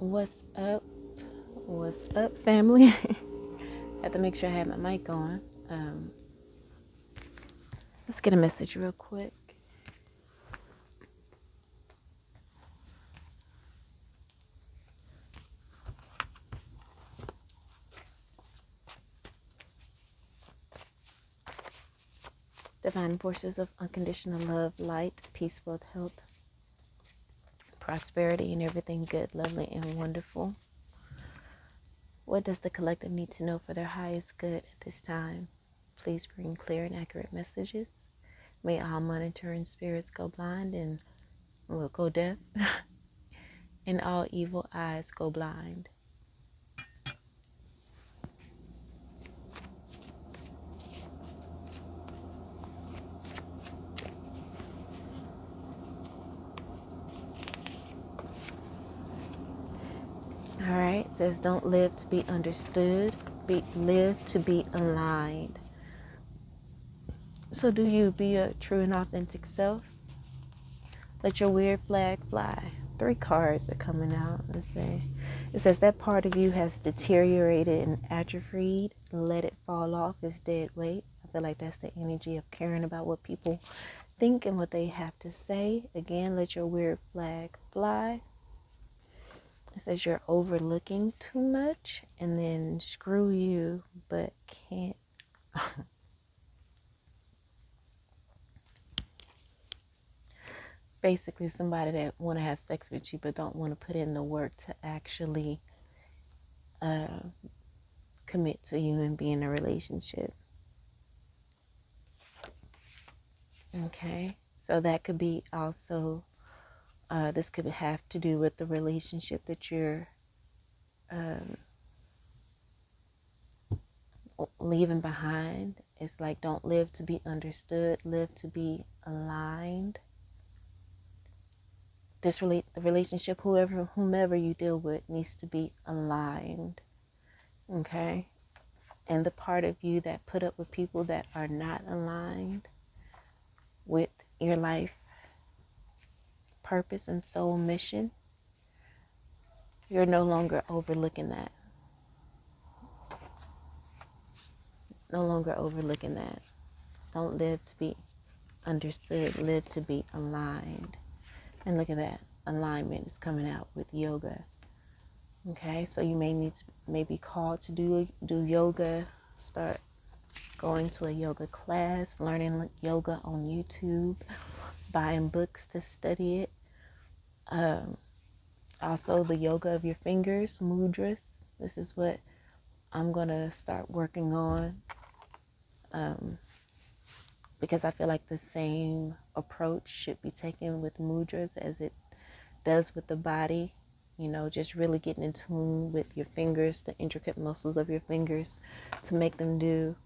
What's up? What's up, family? Had to make sure I had my mic on. Let's get a message real quick. Divine forces of unconditional love, light, peace, wealth, health, prosperity, and everything good, lovely, and wonderful. What does the collective need to know for their highest good at this time? Please bring clear and accurate messages. May all monitoring spirits go blind and will go deaf, and all evil eyes go blind. All right, it says don't live to be understood, live to be aligned. So do you be a true and authentic self? Let your weird flag fly. 3 cards are coming out. Let's say it says that part of you has deteriorated and atrophied. Let it fall off as dead weight. I feel like that's the energy of caring about what people think and what they have to say. Again, let your weird flag fly. It says you're overlooking too much, and then screw you, but can't. Basically, somebody that want to have sex with you, but don't want to put in the work to actually commit to you and be in a relationship. Okay, so that could be also. This could have to do with the relationship that you're leaving behind. It's like don't live to be understood, live to be aligned. The relationship, whomever you deal with, needs to be aligned. Okay, and the part of you that put up with people that are not aligned with your life purpose and soul mission, you're no longer overlooking that. No longer overlooking that. Don't live to be understood, live to be aligned. And look at that, alignment is coming out with yoga. Okay, so you may be called to do yoga, start going to a yoga class, learning yoga on YouTube, buying books to study it. Also the yoga of your fingers, mudras. This is what I'm gonna start working on, because I feel like the same approach should be taken with mudras as it does with the body. You know, just really getting in tune with your fingers, the intricate muscles of your fingers, to make them do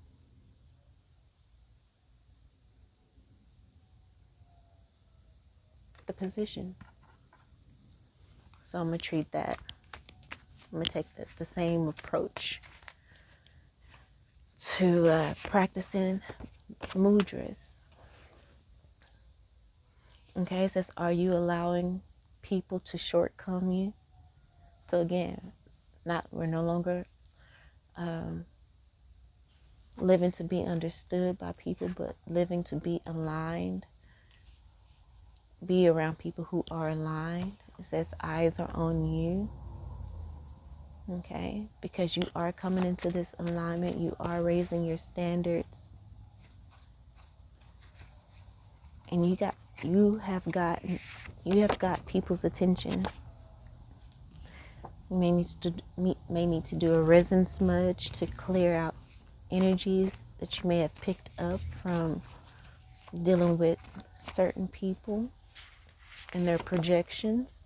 the position. So I'm gonna treat that. I'm gonna take the same approach to practicing mudras. Okay, it says, are you allowing people to shortcome you? So again, we're no longer living to be understood by people, but living to be aligned. Be around people who are aligned. It says eyes are on you. Okay, because you are coming into this alignment, you are raising your standards, and you have got people's attention. You may need to do a resin smudge to clear out energies that you may have picked up from dealing with certain people and their projections.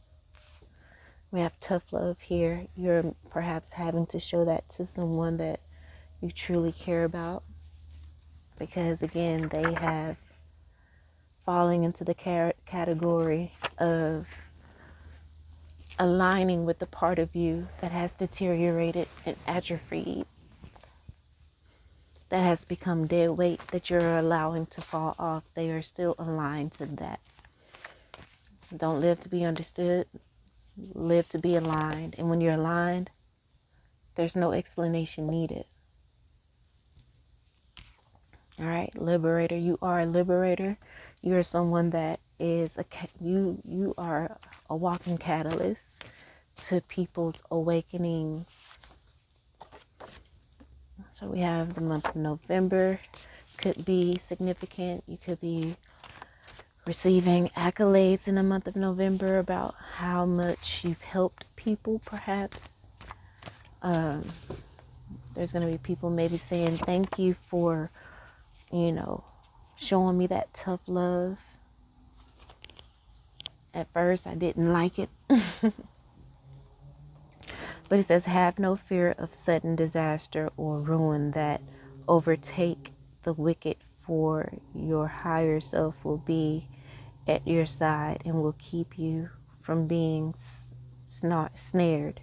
We have tough love here. You're perhaps having to show that to someone that you truly care about, because again, they have falling into the category of aligning with the part of you that has deteriorated and atrophied, that has become dead weight, that you're allowing to fall off. They are still aligned to that. Don't live to be understood. live to be aligned. And when you're aligned, there's no explanation needed. All right, liberator, you are a liberator. You are someone that is you are a walking catalyst to people's awakenings. So we have the month of November, could be significant. You could be receiving accolades in the month of November about how much you've helped people, perhaps. There's going to be people maybe saying thank you for, showing me that tough love. At first, I didn't like it. But it says, have no fear of sudden disaster or ruin that overtake the wicked, for your higher self will be at your side and will keep you from being snared.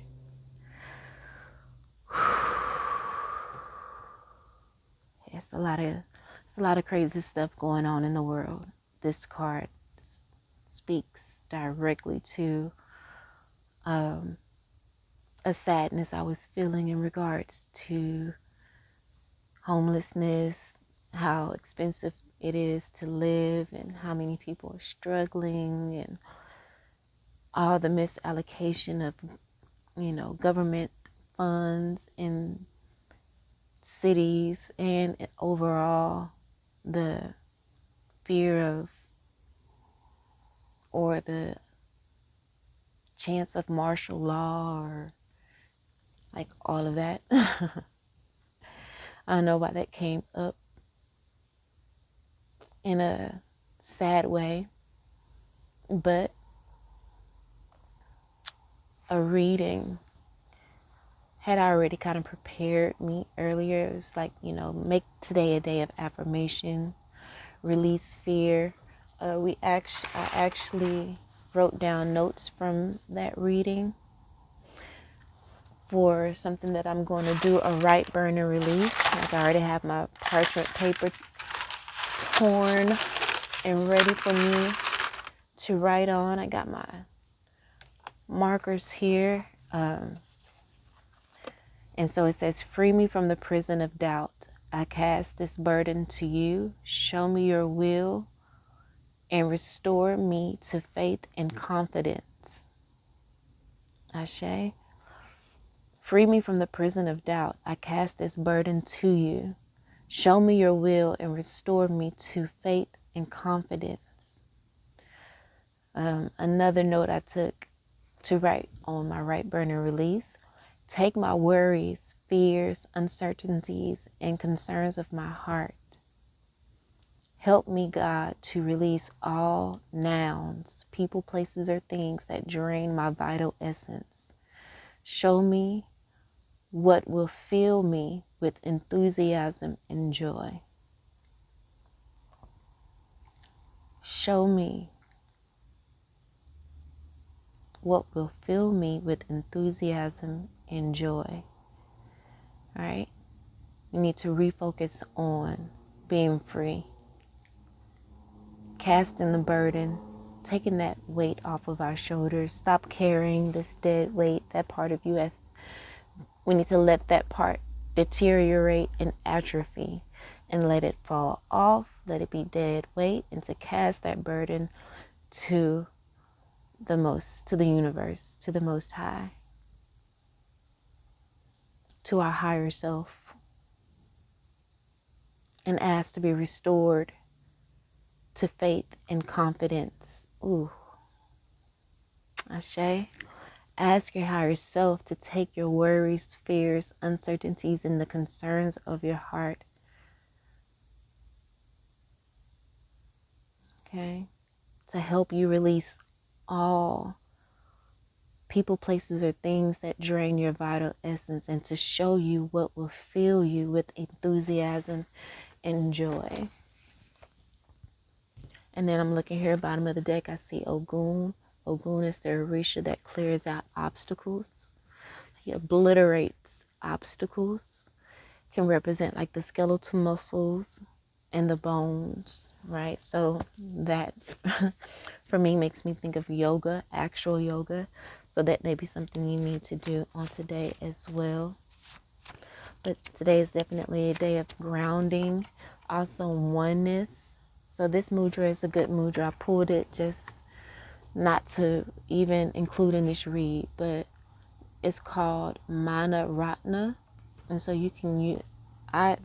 It's a lot of crazy stuff going on in the world. This card speaks directly to a sadness I was feeling in regards to homelessness, how expensive it is to live, and how many people are struggling, and all the misallocation of, government funds in cities, and overall the fear of, or the chance of martial law, or like all of that. I don't know why that came up in a sad way, but a reading had already kind of prepared me earlier. It was like, make today a day of affirmation, release fear. I actually wrote down notes from that reading for something that I'm going to do, a right burner release. Like, I already have my parchment paper torn and ready for me to write on. I got my markers here. And so it says, free me from the prison of doubt. I cast this burden to you. Show me your will and restore me to faith and confidence. Ashe. Free me from the prison of doubt. I cast this burden to you. Show me your will and restore me to faith and confidence. Another note I took to write on my right burner release. Take my worries, fears, uncertainties, and concerns of my heart. Help me, God, to release all nouns, people, places, or things that drain my vital essence. Show me what will fill me with enthusiasm and joy. Show me what will fill me with enthusiasm and joy. All right? We need to refocus on being free, casting the burden, taking that weight off of our shoulders. Stop carrying this dead weight. That part of you, we need to let that part deteriorate and atrophy and let it fall off, let it be dead weight, and to cast that burden to the universe, to the Most High, to our higher self, and ask to be restored to faith and confidence. Ooh. Ashe. Ask your higher self to take your worries, fears, uncertainties, and the concerns of your heart. Okay? To help you release all people, places, or things that drain your vital essence, and to show you what will fill you with enthusiasm and joy. And then I'm looking here, bottom of the deck, I see Ogun. Ogun is the Orisha that clears out obstacles. He obliterates obstacles. Can represent like the skeletal muscles and the bones, right? So that for me makes me think of yoga, actual yoga. So that may be something you need to do on today as well. But today is definitely a day of grounding, also oneness. So this mudra is a good mudra. I pulled it just not to even include in this read, but it's called Mana Ratna. And so you can use, I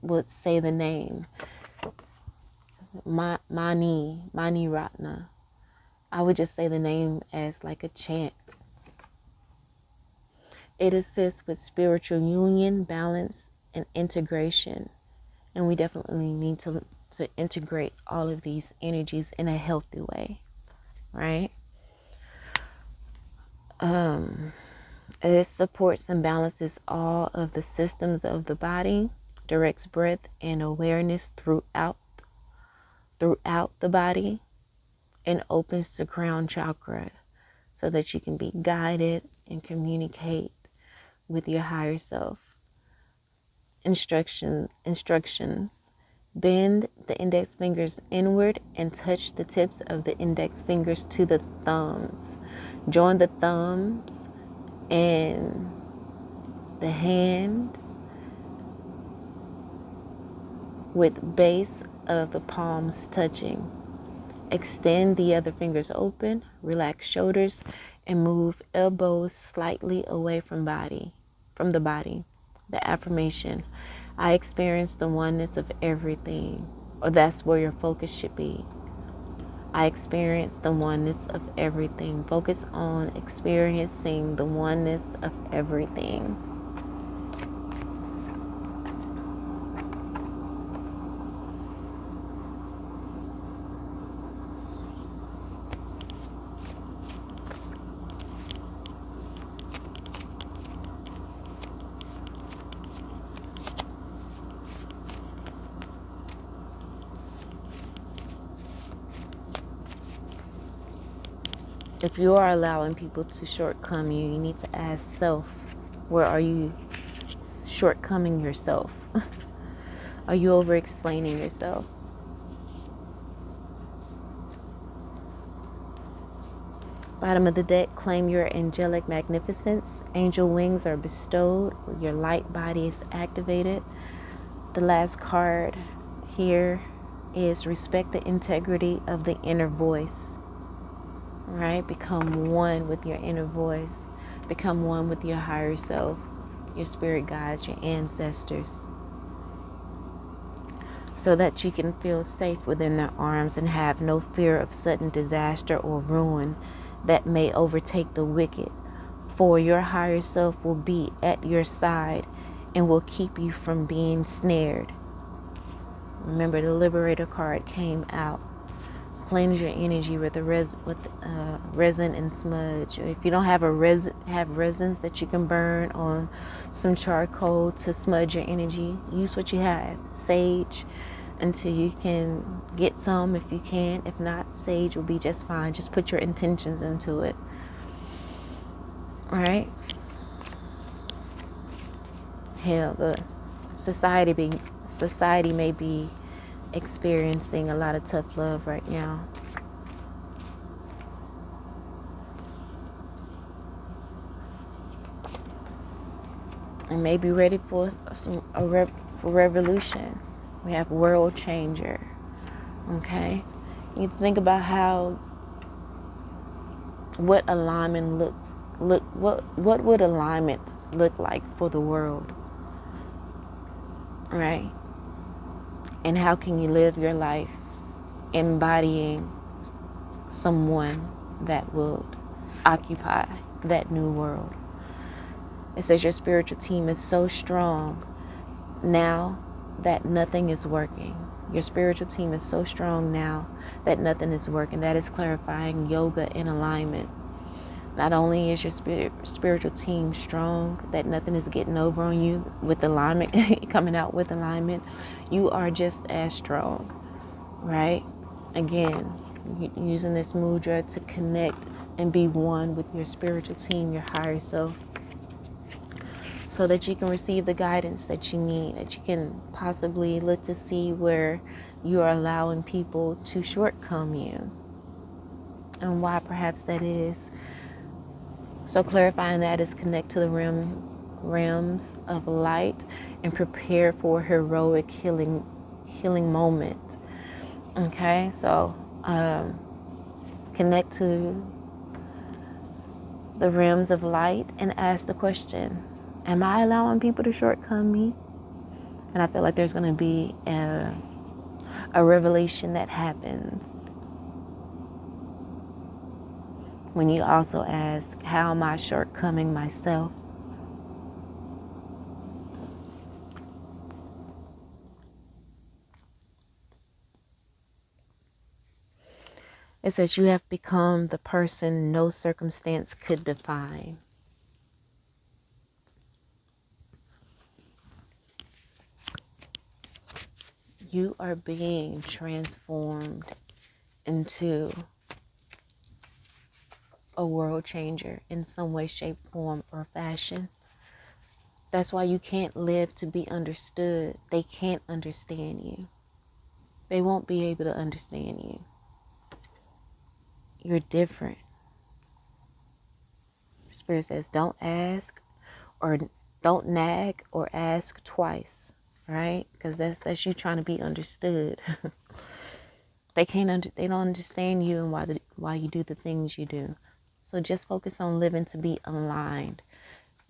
would say the name Mani Ratna. I would just say the name as like a chant. It assists with spiritual union, balance, and integration. And we definitely need to integrate all of these energies in a healthy way, right? It supports and balances all of the systems of the body, directs breath and awareness throughout the body, and opens the crown chakra so that you can be guided and communicate with your higher self. Instructions. Bend the index fingers inward and touch the tips of the index fingers to the thumbs. Join the thumbs and the hands with base of the palms touching. Extend the other fingers open, relax shoulders, and move elbows slightly away from the body. The affirmation: I experience the oneness of everything, or that's where your focus should be. I experience the oneness of everything. Focus on experiencing the oneness of everything. If you are allowing people to shortcome you, you need to ask self, where are you shortcoming yourself? Are you over explaining yourself? Bottom of the deck, claim your angelic magnificence. Angel wings are bestowed. Your light body is activated. The last card here is respect the integrity of the inner voice. Right? Become one with your inner voice. Become one with your higher self, your spirit guides, your ancestors, so that you can feel safe within their arms and have no fear of sudden disaster or ruin that may overtake the wicked. For your higher self will be at your side and will keep you from being snared. Remember, the Liberator card came out. Cleanse your energy with the resin and smudge. If you don't have resins that you can burn on some charcoal to smudge your energy, use what you have. Sage, until you can get some if you can. If not, sage will be just fine. Just put your intentions into it. All right. Hell, the society may be experiencing a lot of tough love right now. And may be ready for revolution. We have world changer. Okay, you think about what alignment what would alignment look like for the world, right? And how can you live your life embodying someone that will occupy that new world? It says your spiritual team is so strong now that nothing is working. Your spiritual team is so strong now that nothing is working. That is clarifying yoga in alignment. Not only is your spiritual team strong, that nothing is getting over on you with alignment, coming out with alignment, you are just as strong, right? Again, using this mudra to connect and be one with your spiritual team, your higher self, so that you can receive the guidance that you need, that you can possibly look to see where you are allowing people to shortcome you and why perhaps that is. So clarifying that is connect to the realms of light and prepare for heroic healing moment. Okay, so connect to the realms of light and ask the question, am I allowing people to shortcome me? And I feel like there's going to be a revelation that happens when you also ask, how am I shortcoming myself? It says you have become the person no circumstance could define. You are being transformed into a world changer in some way, shape, form, or fashion. That's why you can't live to be understood. They can't understand you. They won't be able to understand you. You're different. Spirit says, don't ask or don't nag or ask twice, right? Because that's you trying to be understood. They they don't understand you and why you do the things you do. So just focus on living to be aligned,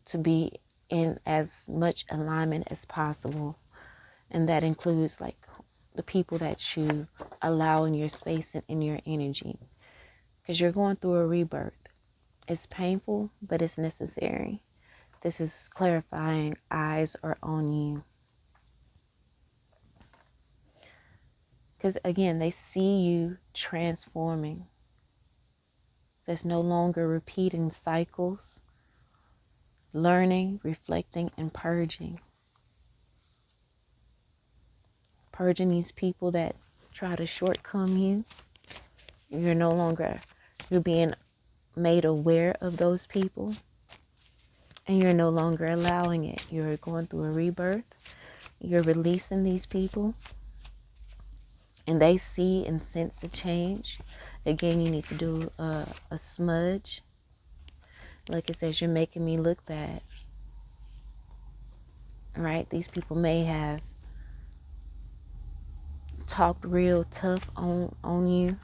to be in as much alignment as possible. And that includes like the people that you allow in your space and in your energy. Because you're going through a rebirth. It's painful, but it's necessary. This is clarifying eyes are on you. Because again, they see you transforming. So it's no longer repeating cycles, learning, reflecting, and purging. Purging these people that try to shortcome you. You're being made aware of those people. And you're no longer allowing it. You're going through a rebirth. You're releasing these people. And they see and sense the change. Again, you need to do a smudge. Like it says, you're making me look bad. Right? These people may have talked real tough on you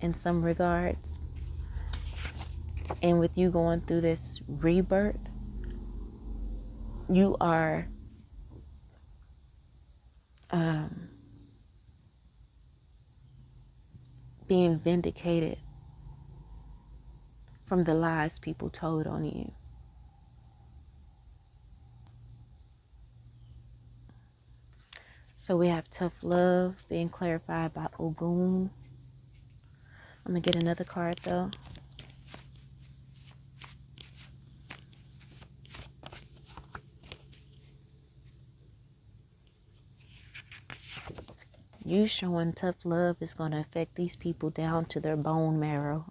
in some regards. And with you going through this rebirth, you are being vindicated from the lies people told on you. So we have tough love being clarified by Ogun. I'm going to get another card though. You showing tough love is going to affect these people down to their bone marrow.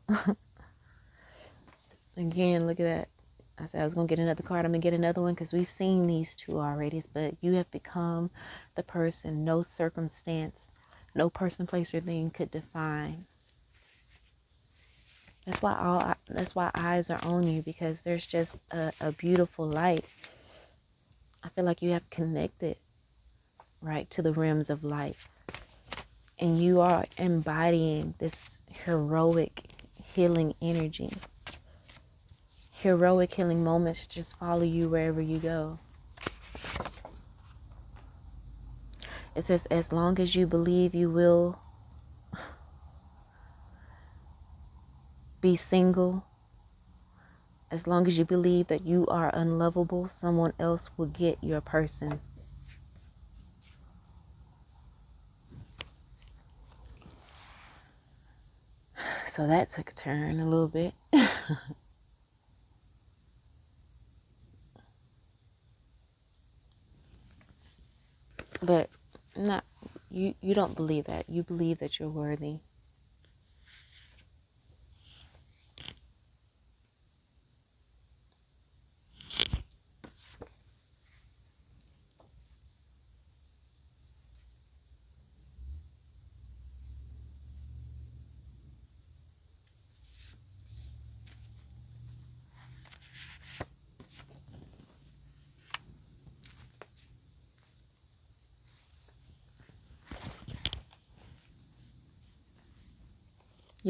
Again, look at that. I said I was going to get another card. I'm going to get another one because we've seen these two already. But you have become the person no circumstance, no person, place, or thing could define. That's why eyes are on you, because there's just a beautiful light. I feel like you have connected, right, to the realms of light. And you are embodying this heroic healing energy. Heroic healing moments just follow you wherever you go. It says, as long as you believe you will be single, as long as you believe that you are unlovable, someone else will get your person. So that took a turn a little bit. But not you don't believe that. You believe that you're worthy.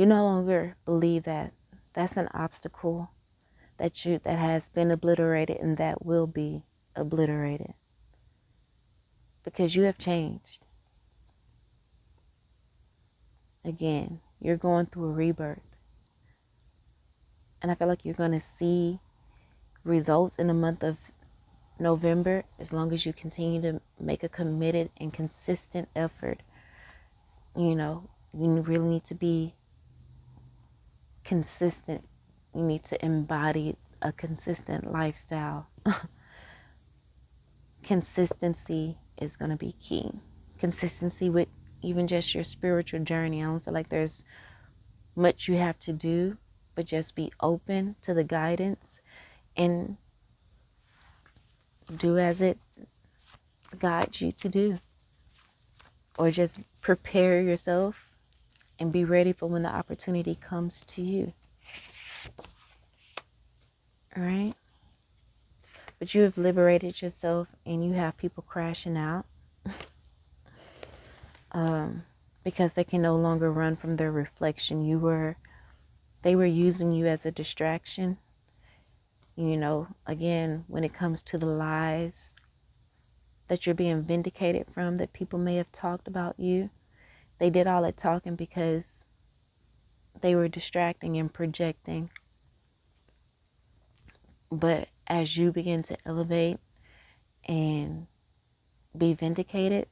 You no longer believe that that's an obstacle that has been obliterated and that will be obliterated, because you have changed. Again, you're going through a rebirth. And I feel like you're going to see results in the month of November as long as you continue to make a committed and consistent effort. You know, you really need to be consistent. You need to embody a consistent lifestyle. Consistency is going to be key. Consistency with even just your spiritual journey. I don't feel like there's much you have to do, but just be open to the guidance and do as it guides you to do. Or just prepare yourself and be ready for when the opportunity comes to you. All right? But you have liberated yourself and you have people crashing out because they can no longer run from their reflection. They were using you as a distraction. You know, again, when it comes to the lies that you're being vindicated from, that people may have talked about you, they did all that talking because they were distracting and projecting. But as you begin to elevate and be vindicated,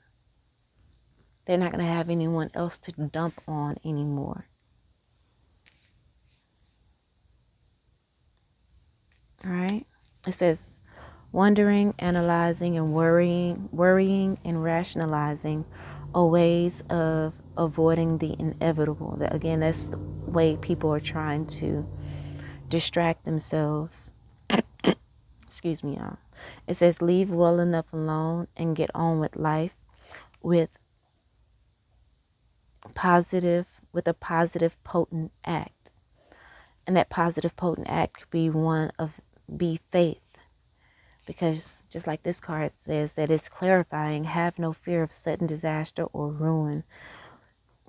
they're not going to have anyone else to dump on anymore. All right? It says, wondering, analyzing, and worrying and rationalizing are ways of avoiding the inevitable. Again, that's the way people are trying to distract themselves. Excuse me, y'all. It says, leave well enough alone and get on with life with a positive, potent act. And that positive, potent act could be faith. Because just like this card says, that it's clarifying, have no fear of sudden disaster or ruin.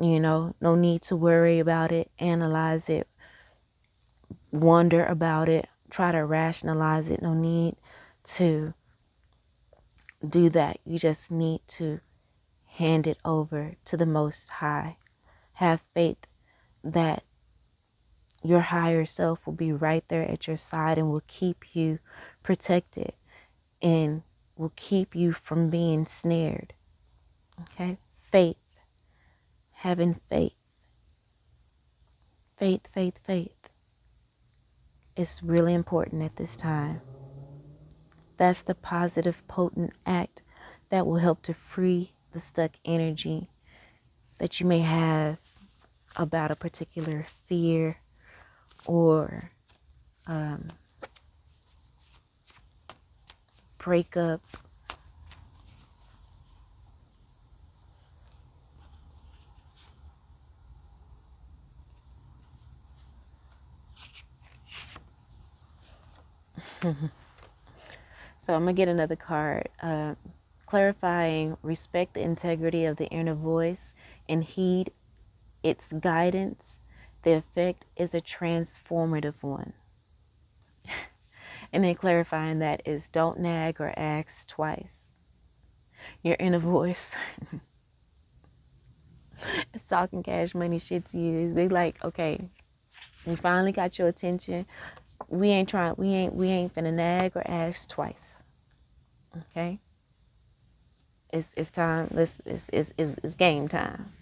You know, no need to worry about it, analyze it, wonder about it, try to rationalize it. No need to do that. You just need to hand it over to the Most High. Have faith that your higher self will be right there at your side and will keep you protected and will keep you from being snared. Okay? Faith. Having faith. Faith is really important at this time. That's the positive, potent act that will help to free the stuck energy that you may have about a particular fear or breakup. So I'm going to get another card. Clarifying, respect the integrity of the inner voice and heed its guidance. The effect is a transformative one. And then clarifying that is don't nag or ask twice. Your inner voice is talking cash money shit to you. They like, okay, we finally got your attention. We ain't finna nag or ask twice. Okay? It's time. It's game time.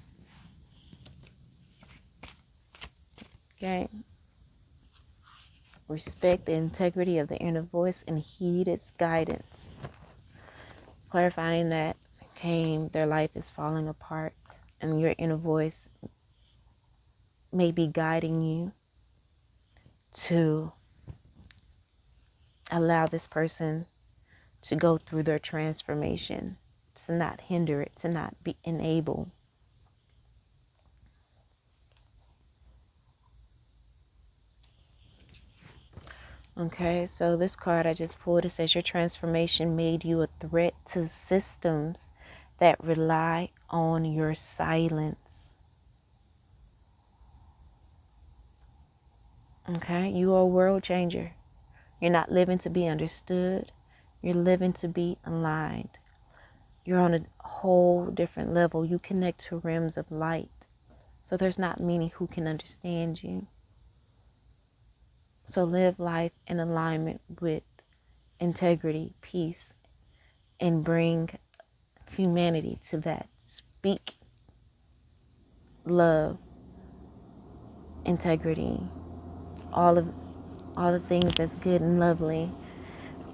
Okay? Respect the integrity of the inner voice and heed its guidance. Clarifying that their life is falling apart and your inner voice may be guiding you to allow this person to go through their transformation, to not hinder it, to not be enable. Okay, so this card I just pulled, it says your transformation made you a threat to systems that rely on your silence. Okay? You are a world changer. You're not living to be understood. You're living to be aligned. You're on a whole different level. You connect to realms of light. So there's not many who can understand you. So live life in alignment with integrity, peace, and bring humanity to that. Speak love, integrity, all the things that's good and lovely,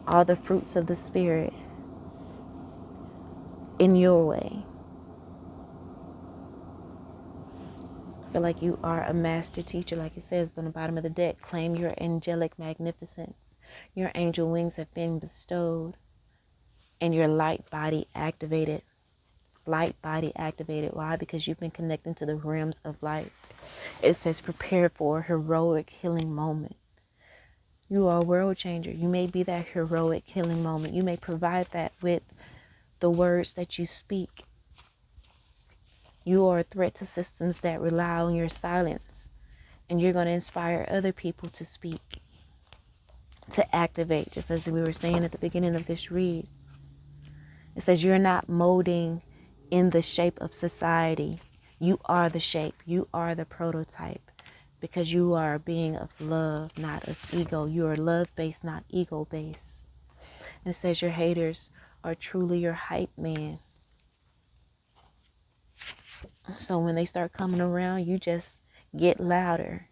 all the fruits of the spirit in your way. I feel like you are a master teacher, like it says on the bottom of the deck. Claim your angelic magnificence. Your angel wings have been bestowed, and your light body activated. Light body activated. Why? Because you've been connecting to the realms of light. It says prepare for a heroic healing moment. You are a world changer. You may be that heroic healing moment. You may provide that with the words that you speak. You are a threat to systems that rely on your silence. And you're going to inspire other people to speak, to activate, just as we were saying at the beginning of this read. It says you're not molding in the shape of society. You are the shape. You are the prototype, because you are a being of love, not of ego. You are love-based, not ego-based. And it says your haters are truly your hype man. So when they start coming around, you just get louder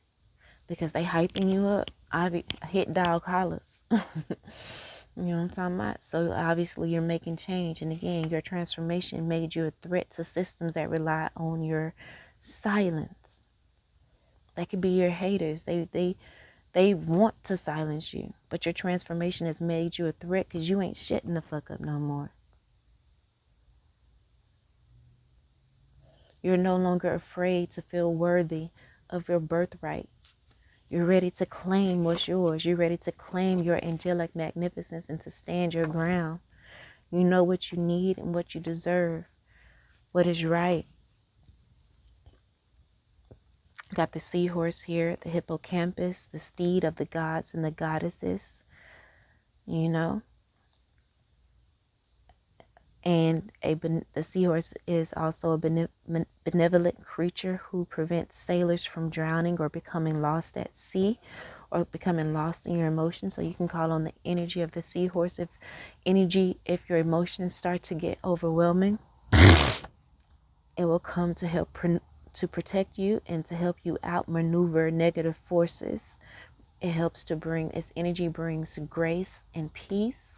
because they hyping you up. I hit dog hollers. You know what I'm talking about? So obviously you're making change. And again, your transformation made you a threat to systems that rely on your silence. That could be your haters. They want to silence you. But your transformation has made you a threat because you ain't shitting the fuck up no more. You're no longer afraid to feel worthy of your birthright. You're ready to claim what's yours. You're ready to claim your angelic magnificence and to stand your ground. You know what you need and what you deserve, what is right. Got the seahorse here, the hippocampus, the steed of the gods and the goddesses, you know. And the seahorse is also a benevolent creature who prevents sailors from drowning or becoming lost at sea or becoming lost in your emotions. So you can call on the energy of the seahorse if your emotions start to get overwhelming. It will come to help to protect you and to help you outmaneuver negative forces. It helps to its energy brings grace and peace.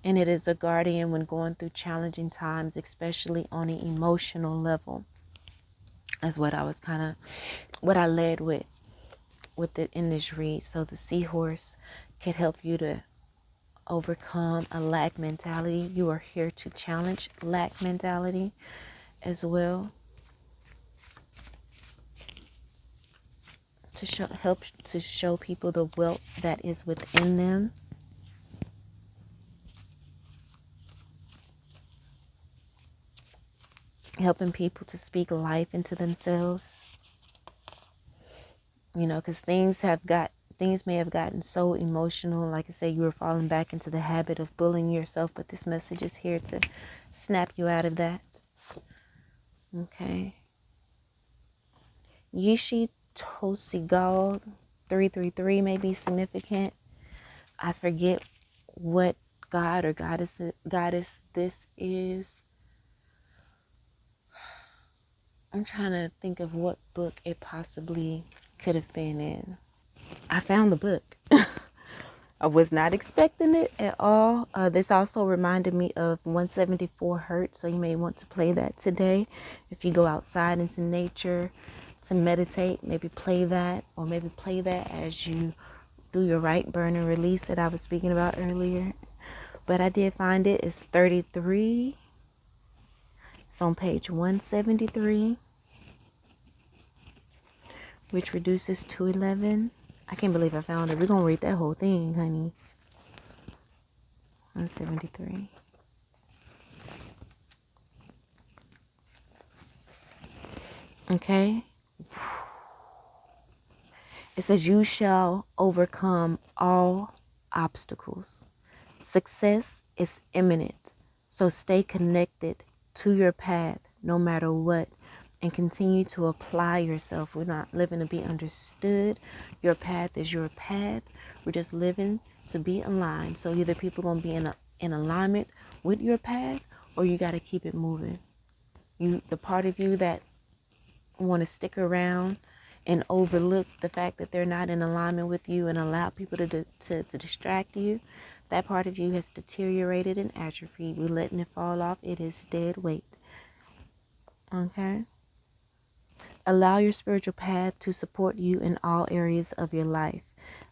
And it is a guardian when going through challenging times, especially on an emotional level. That's what I led with it in this read. So the seahorse can help you to overcome a lack mentality. You are here to challenge lack mentality as well. To help to show people the wealth that is within them. Helping people to speak life into themselves. You know, because things may have gotten so emotional. Like I say, you were falling back into the habit of bullying yourself, but this message is here to snap you out of that. Okay. Yishi Tosigal 333 may be significant. I forget what god or goddess this is. I'm trying to think of what book it possibly could have been in. I found the book. I was not expecting it at all. This also reminded me of 174 Hertz, so you may want to play that today. If you go outside into nature to meditate, maybe play that, or maybe play that as you do your right, burn, and release that I was speaking about earlier. But I did find it. It's 33. It's on page 173, which reduces to 11. I can't believe I found it. We're going to read that whole thing, honey. 173. Okay. It says, you shall overcome all obstacles. Success is imminent, so stay connected to your path no matter what and continue to apply yourself. We're not living to be understood. Your path is your path. We're just living to be aligned. So either people are going to be in alignment with your path, or you got to keep it moving. The part of you that want to stick around and overlook the fact that they're not in alignment with you and allow people to distract you, that part of you has deteriorated and atrophied. We're letting it fall off. It is dead weight. Okay? Allow your spiritual path to support you in all areas of your life.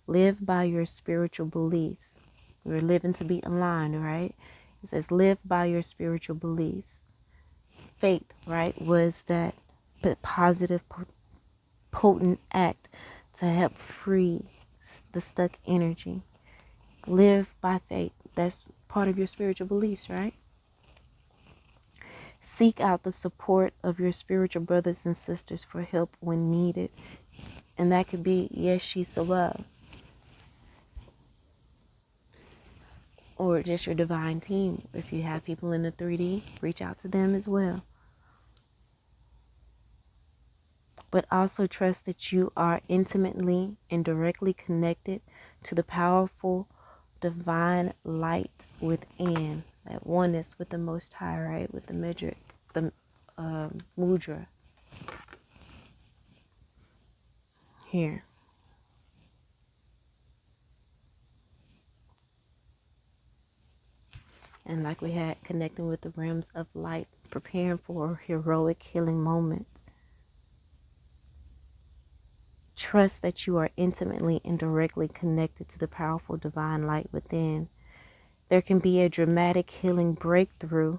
Live by your spiritual beliefs. We're living to be aligned, right? It says live by your spiritual beliefs. Faith, right, was that positive, potent act to help free the stuck energy. Live by faith. That's part of your spiritual beliefs, right? Seek out the support of your spiritual brothers and sisters for help when needed. And that could be Yeshi Sawa, or just your divine team. If you have people in the 3D, reach out to them as well. But also trust that you are intimately and directly connected to the powerful divine light within. That oneness with the Most High, right? With the mudra here. And like we had, connecting with the realms of light, preparing for a heroic healing moment. Trust that you are intimately and directly connected to the powerful divine light within. There can be a dramatic healing breakthrough.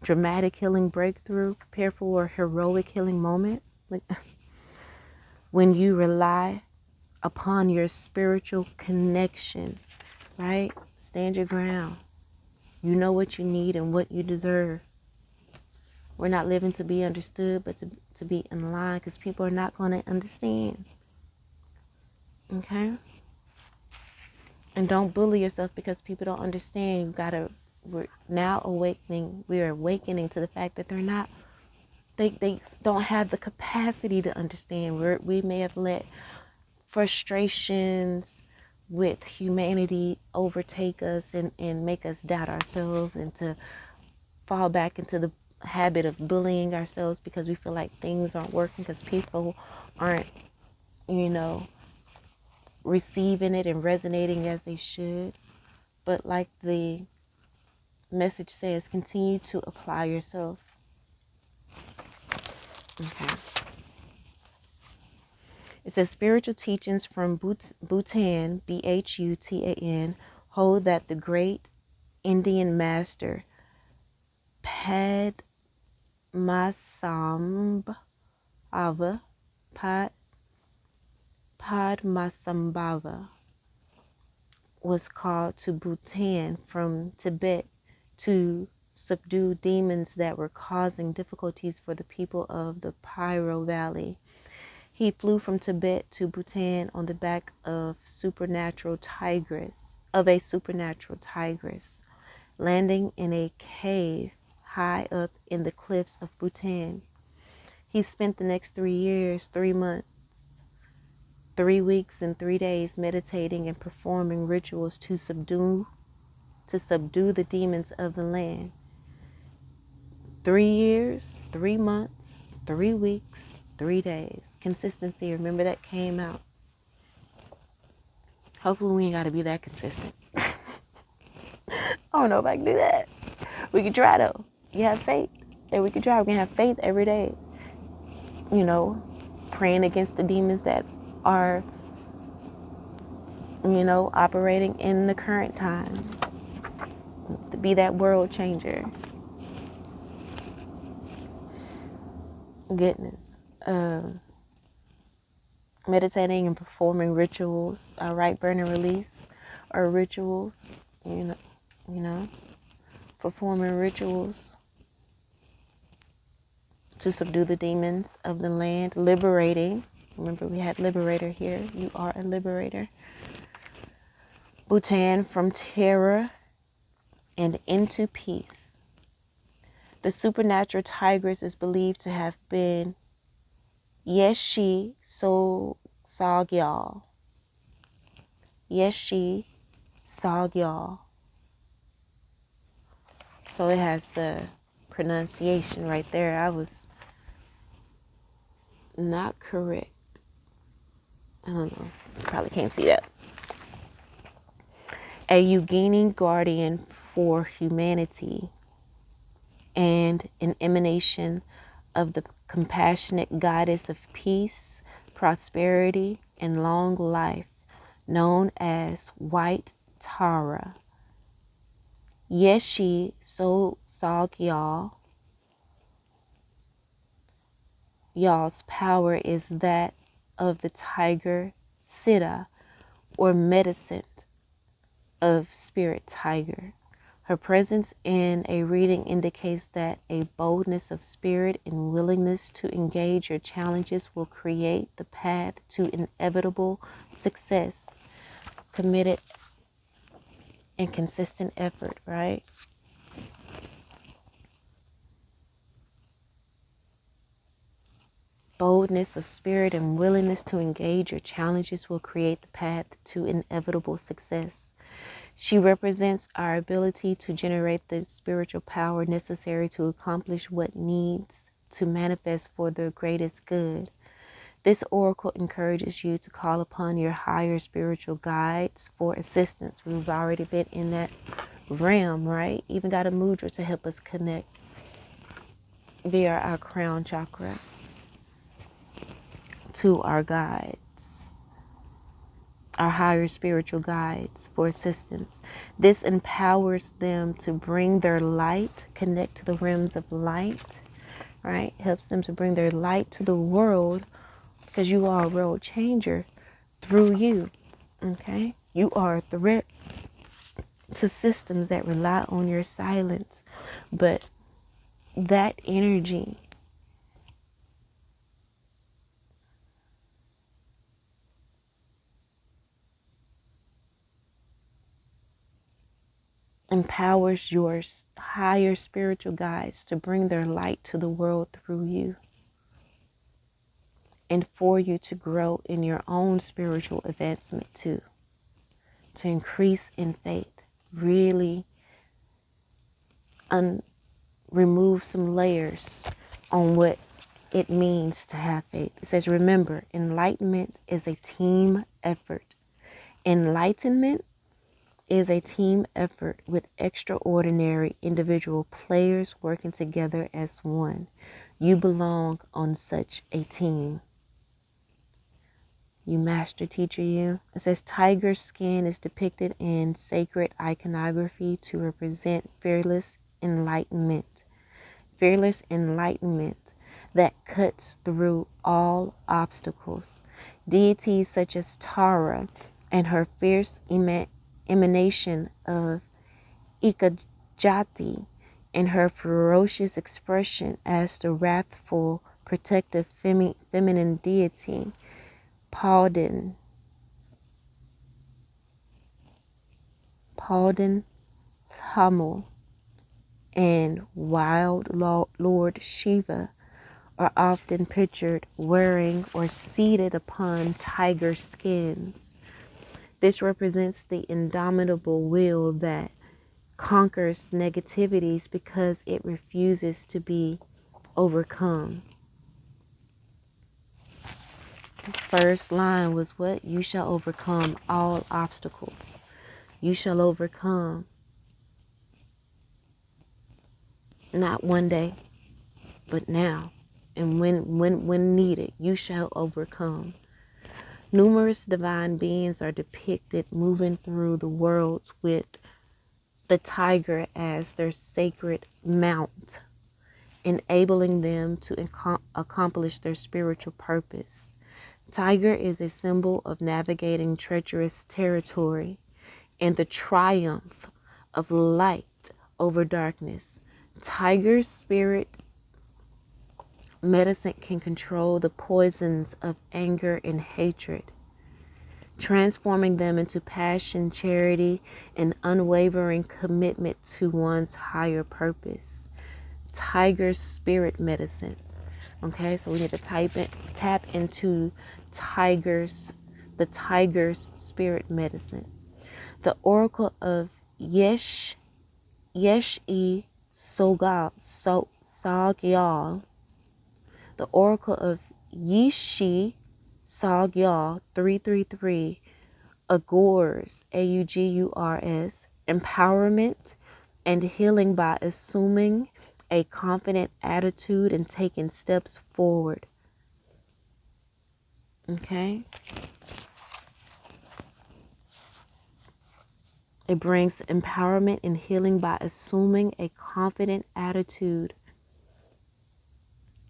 Prepare for a heroic healing moment. When you rely upon your spiritual connection, right? Stand your ground. You know what you need and what you deserve. We're not living to be understood, but to be in line, because people are not going to understand. Okay? And don't bully yourself because people don't understand. We're now awakening. We are awakening to the fact that they don't have the capacity to understand. We may have let frustrations with humanity overtake us and make us doubt ourselves, and to fall back into the habit of bullying ourselves because we feel like things aren't working, because people aren't, receiving it and resonating as they should. But like the message says, continue to apply yourself. Okay. It says spiritual teachings from Bhutan, Bhutan, hold that the great Indian master Padmasambhava was called to Bhutan from Tibet to subdue demons that were causing difficulties for the people of the Pyro Valley. He flew from Tibet to Bhutan on the back of a supernatural tigress, landing in a cave high up in the cliffs of Bhutan. He spent the next 3 years, 3 months, 3 weeks and 3 days meditating and performing rituals to subdue the demons of the land. 3 years, 3 months, 3 weeks, 3 days. Consistency, remember that came out. Hopefully we ain't got to be that consistent. I don't know if I can do that. We can try though. You have faith. And we can try. We can have faith every day. Praying against the demons that are, operating in the current time. To be that world changer. Goodness. Meditating and performing rituals, right, burn and release, or rituals, performing rituals to subdue the demons of the land, liberating Remember, we had liberator here. You are a liberator. Bhutan, from terror and into peace. The supernatural tigress is believed to have been Yeshi Sogyal. Yeshi Sogyal. So it has the pronunciation right there. I was not correct. I don't know. Probably can't see that. A Yugini guardian for humanity and an emanation of the compassionate goddess of peace, prosperity, and long life, known as White Tara. Yeshi Sogyal. Y'all's power is that of the tiger Siddha, or medicine of spirit tiger. Her presence in a reading indicates that a boldness of spirit and willingness to engage your challenges will create the path to inevitable success. Committed and consistent effort, right? Boldness of spirit and willingness to engage your challenges will create the path to inevitable success. She represents our ability to generate the spiritual power necessary to accomplish what needs to manifest for the greatest good. This oracle encourages you to call upon your higher spiritual guides for assistance. We've already been in that realm, right? Even got a mudra to help us connect via our crown chakra to our guides, our higher spiritual guides for assistance. This empowers them to bring their light, connect to the realms of light, right? Helps them to bring their light to the world, because you are a world changer through you, okay? You are a threat to systems that rely on your silence, but that energy empowers your higher spiritual guides to bring their light to the world through you, and for you to grow in your own spiritual advancement too, to increase in faith, really remove some layers on what it means to have faith. It says, remember, enlightenment is a team effort. Enlightenment is a team effort with extraordinary individual players working together as one. You belong on such a team. You master teacher, you. It says tiger skin is depicted in sacred iconography to represent fearless enlightenment. Fearless enlightenment that cuts through all obstacles. Deities such as Tara and her fierce emanation of Ikajati and her ferocious expression as the wrathful, protective feminine deity, Pauden Hamel, and wild Lord Shiva are often pictured wearing or seated upon tiger skins. This represents the indomitable will that conquers negativities because it refuses to be overcome. First line was what? You shall overcome all obstacles. You shall overcome. Not one day, but now. And when needed, you shall overcome. Numerous divine beings are depicted moving through the worlds with the tiger as their sacred mount, enabling them to accomplish their spiritual purpose. Tiger is a symbol of navigating treacherous territory and the triumph of light over darkness. Tiger's spirit medicine can control the poisons of anger and hatred, transforming them into passion, charity, and unwavering commitment to one's higher purpose. Tiger's spirit medicine. Okay, so we need to tap into the tiger's spirit medicine. The oracle of Yesh-e Sagyal, the oracle of Yishi Sagyal 333 augurs, Augurs, empowerment and healing by assuming a confident attitude and taking steps forward. Okay. It brings empowerment and healing by assuming a confident attitude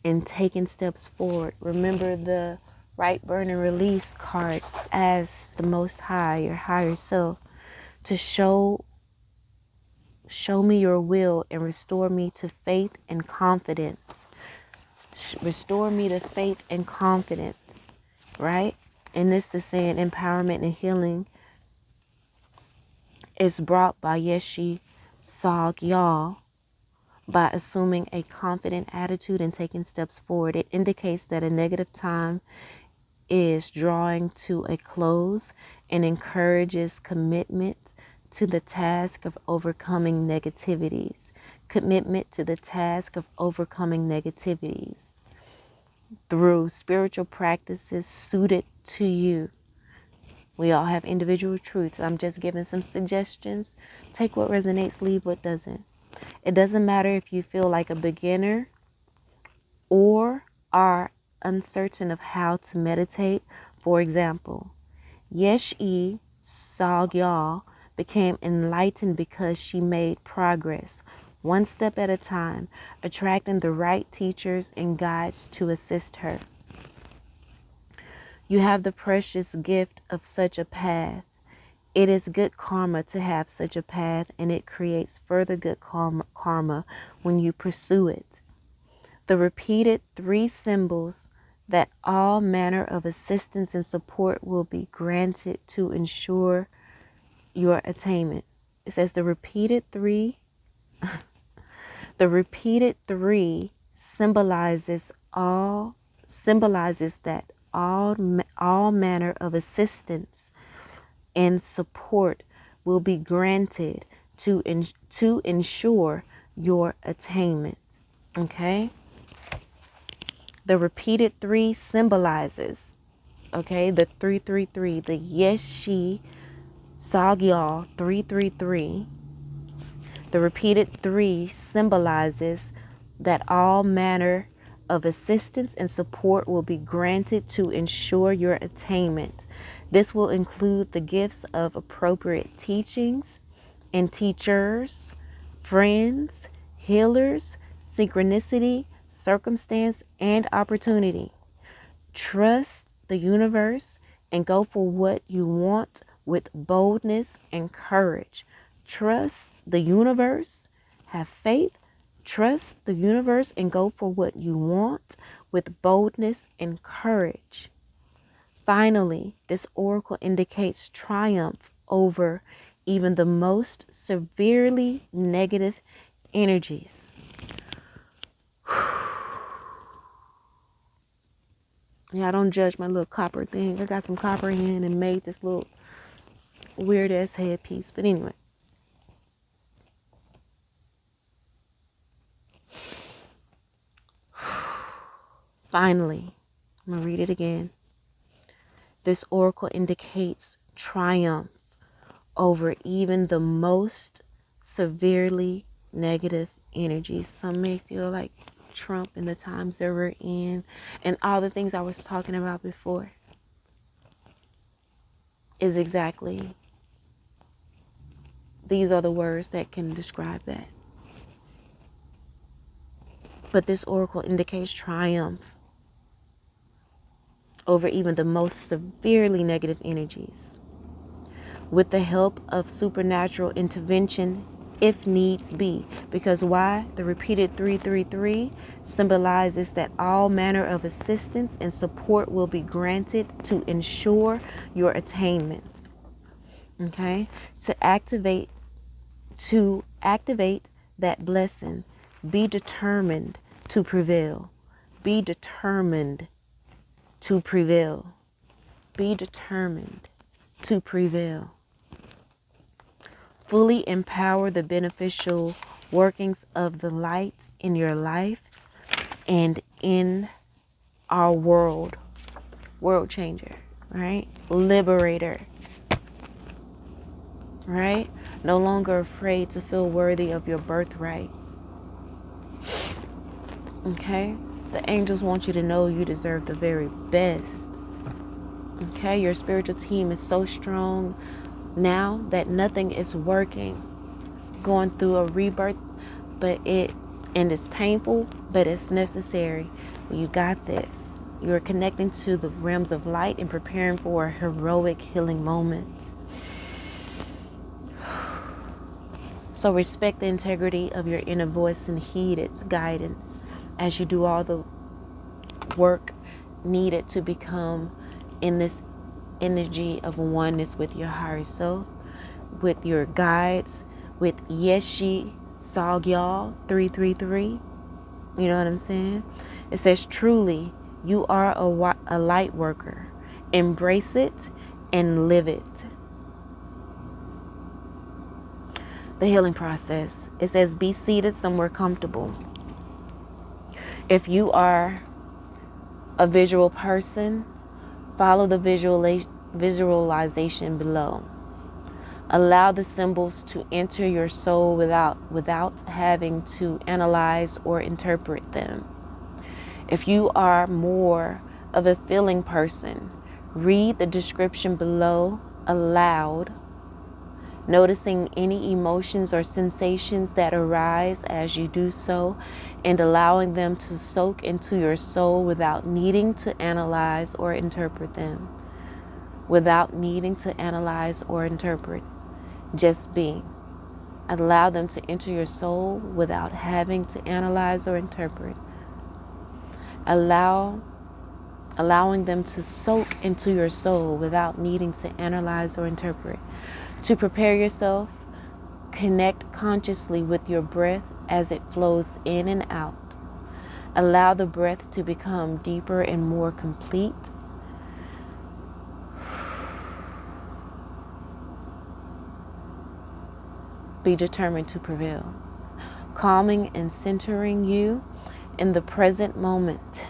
and taking steps forward. Remember the right burn and release card as the Most High, your higher self, to show me your will and restore me to faith and confidence. Restore me to faith and confidence, right? And this is saying empowerment and healing is brought by Yeshi Sagyal by assuming a confident attitude and taking steps forward. It indicates that a negative time is drawing to a close and encourages commitment to the task of overcoming negativities. Commitment to the task of overcoming negativities through spiritual practices suited to you. We all have individual truths. I'm just giving some suggestions. Take what resonates, leave what doesn't. It doesn't matter if you feel like a beginner or are uncertain of how to meditate. For example, Yeshi Sagyal became enlightened because she made progress, one step at a time, attracting the right teachers and guides to assist her. You have the precious gift of such a path. It is good karma to have such a path, and it creates further good karma when you pursue it. The repeated 3 symbols that all manner of assistance and support will be granted to ensure your attainment. It says the repeated 3 symbolizes that all manner of assistance and support will be granted to ensure your attainment. Okay? The repeated 3 symbolizes, okay, the 333, the Yeshi Sagyal 333. The repeated 3 symbolizes that all manner of assistance and support will be granted to ensure your attainment. This will include the gifts of appropriate teachings and teachers, friends, healers, synchronicity, circumstance, and opportunity. Trust the universe and go for what you want with boldness and courage. Trust the universe, have faith, trust the universe, and go for what you want with boldness and courage. Finally, this oracle indicates triumph over even the most severely negative energies. Yeah, don't judge my little copper thing. I got some copper in and made this little weird ass headpiece. But anyway. Finally, I'm going to read it again. This oracle indicates triumph over even the most severely negative energies. Some may feel like Trump and the times that we're in and all the things I was talking about before is exactly, these are the words that can describe that. But this oracle indicates triumph over even the most severely negative energies. With the help of supernatural intervention if needs be. Because why? The repeated 333 symbolizes that all manner of assistance and support will be granted to ensure your attainment. Okay? To activate that blessing, be determined to prevail. Be determined to prevail. Be determined to prevail. Fully empower the beneficial workings of the light in your life and in our world. World changer, right? Liberator, right? No longer afraid to feel worthy of your birthright. Okay? The angels want you to know you deserve the very best. Okay? Your spiritual team is so strong now that nothing is working. Going through a rebirth, and it's painful, but it's necessary. You got this. You're connecting to the realms of light and preparing for a heroic healing moment. So respect the integrity of your inner voice and heed its guidance as you do all the work needed to become in this energy of oneness with your higher self, with your guides, with Yeshi Sagyal 333. You know what I'm saying? It says, truly, you are a light worker. Embrace it and live it. The healing process. It says, be seated somewhere comfortable. If you are a visual person, follow the visualization below. Allow the symbols to enter your soul without having to analyze or interpret them. If you are more of a feeling person, read the description below aloud, noticing any emotions or sensations that arise as you do so, and allowing them to soak into your soul without needing to analyze or interpret them. Without needing to analyze or interpret. Just being. Allow them to enter your soul without having to analyze or interpret. Allowing them to soak into your soul without needing to analyze or interpret. To prepare yourself, connect consciously with your breath as it flows in and out. Allow the breath to become deeper and more complete. Be determined to prevail. Calming and centering you in the present moment.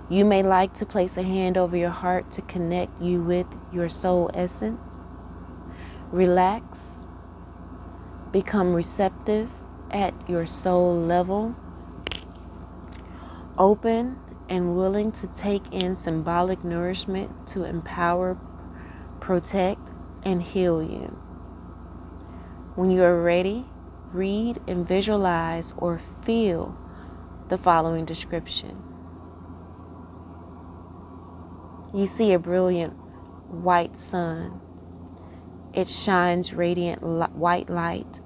You may like to place a hand over your heart to connect you with your soul essence. Relax. Become receptive at your soul level. Open and willing to take in symbolic nourishment to empower, protect, and heal you. When you are ready, read and visualize or feel the following description. You see a brilliant white sun. It shines radiant white light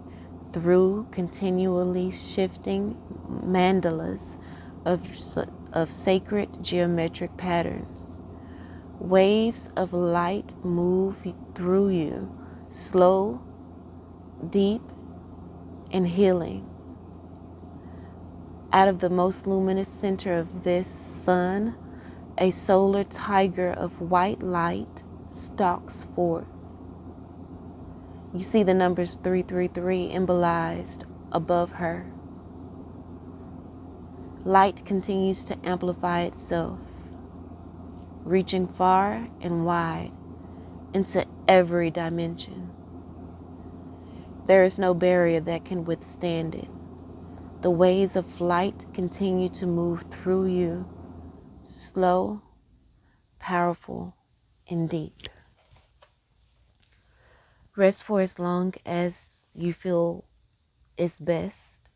through continually shifting mandalas of sacred geometric patterns. Waves of light move through you, slow, deep, and healing. Out of the most luminous center of this sun, a solar tiger of white light stalks forth. You see the numbers 333 embolized above her. Light continues to amplify itself, reaching far and wide into every dimension. There is no barrier that can withstand it. The waves of light continue to move through you, slow, powerful, and deep. Rest for as long as you feel is best,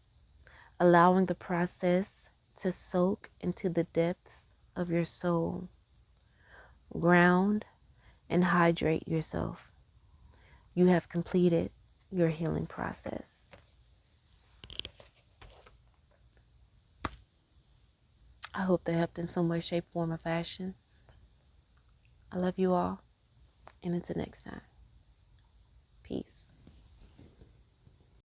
allowing the process to soak into the depths of your soul. Ground and hydrate yourself. you have completed your healing process. I hope that helped in some way, shape, form, or fashion. I love you all, and until next time, peace.